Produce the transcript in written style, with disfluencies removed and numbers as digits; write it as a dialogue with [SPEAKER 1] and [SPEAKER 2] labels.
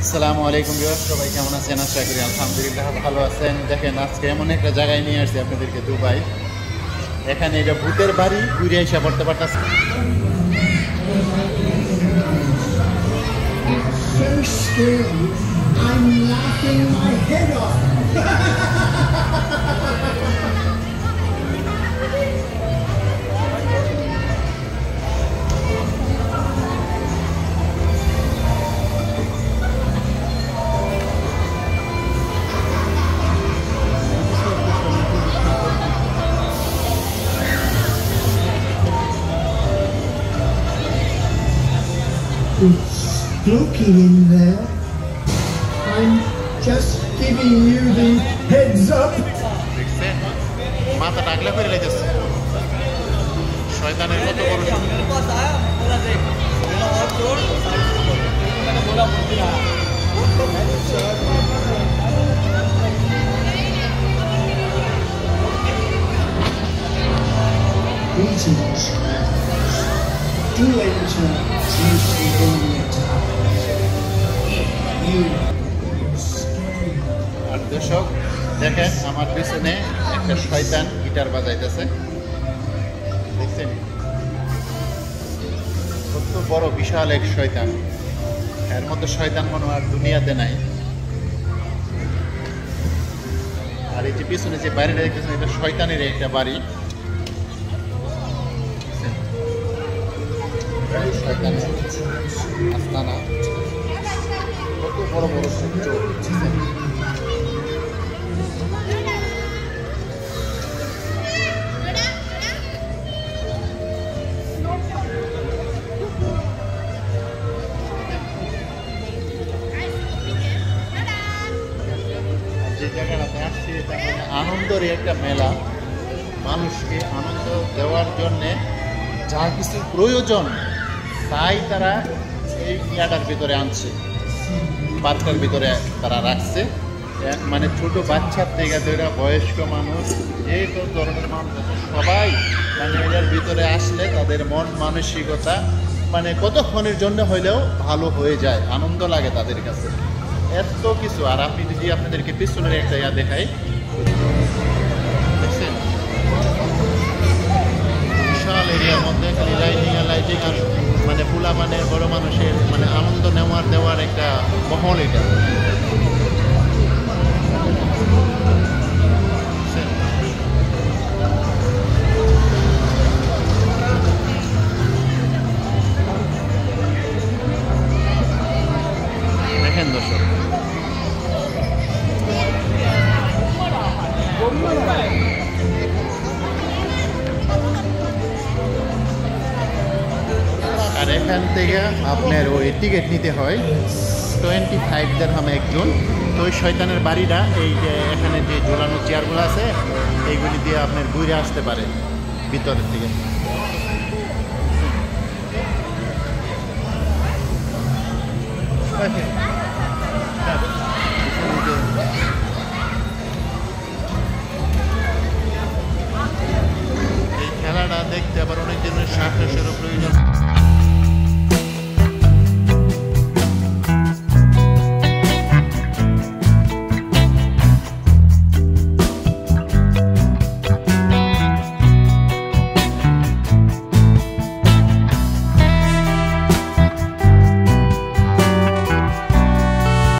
[SPEAKER 1] আসসালামু আলাইকুম ভিউয়ার্স, সবাই কেমন আছেন? আশা করি আলহামদুলিল্লাহ ভালো আছেন। দেখেন আজকে এমন একটা জায়গায় নিয়ে আসছি আপনাদেরকে, দুবাই। এখানে এটা ভূতের বাড়ি, ঘুরে এসে পড়তে পারতেছে।
[SPEAKER 2] It's spooky in there. I'm just giving you the heads up.
[SPEAKER 1] দেখছেন মাথা টাকলা করে লাইতেছে শয়তানের মতো বড়
[SPEAKER 2] Greetings, do enter safely in the tower. You scary.
[SPEAKER 1] আর দর্শক দেখেন আমার পিছনে একটা শয়তান গিটার বাজাইতেছে, দেখছেন? কত বড় বিশাল এক শয়তান, এর মতো শয়তান মনে হয় আর দুনিয়াতে নাই। আর এই যে পিছনে যে বাড়িটা দেখতেছেন, এটা শয়তানের একটা বাড়ি, দেখছেন? শয়তানের আস্তানা, কত বড় বড় সূর্য, দেখছেন? যে জায়গাটাতে আসছি এটা মানে আনন্দের একটা মেলা। মানুষকে আনন্দ দেওয়ার জন্যে যা কিছু প্রয়োজন তাই তারা এই ইয়াটার ভিতরে আনছে, পার্কের ভিতরে তারা রাখছে। মানে ছোট বাচ্চার থেকে ধরে বয়স্ক মানুষ, যে তো ধরনের মানুষ আছে সবাই মানে এটার ভিতরে আসলে তাদের মন মানসিকতা মানে কতক্ষণের জন্য হইলেও ভালো হয়ে যায়, আনন্দ লাগে তাদের কাছে, এত কিছু। আর আপনি যদি আপনাদেরকে পিছনের একটা ইয়া দেখাই, দেখছেন বিশাল এরিয়ার মধ্যে খালি লাইটিং আর মানে পুলা মানে বড় মানুষের মানে আনন্দ দেওয়ার একটা মহল এটা। দেখেন দর্শক, আর এখান থেকে আপনার ওই টিকিট নিতে হয় 25 দিরহাম একজন। তো ওই শয়তানের বাড়িটা এই যে এখানে যে ঝোলানো চেয়ারগুলো আছে এইগুলি দিয়ে আপনার ঘুরে আসতে পারে ভিতরের থেকে। Okay.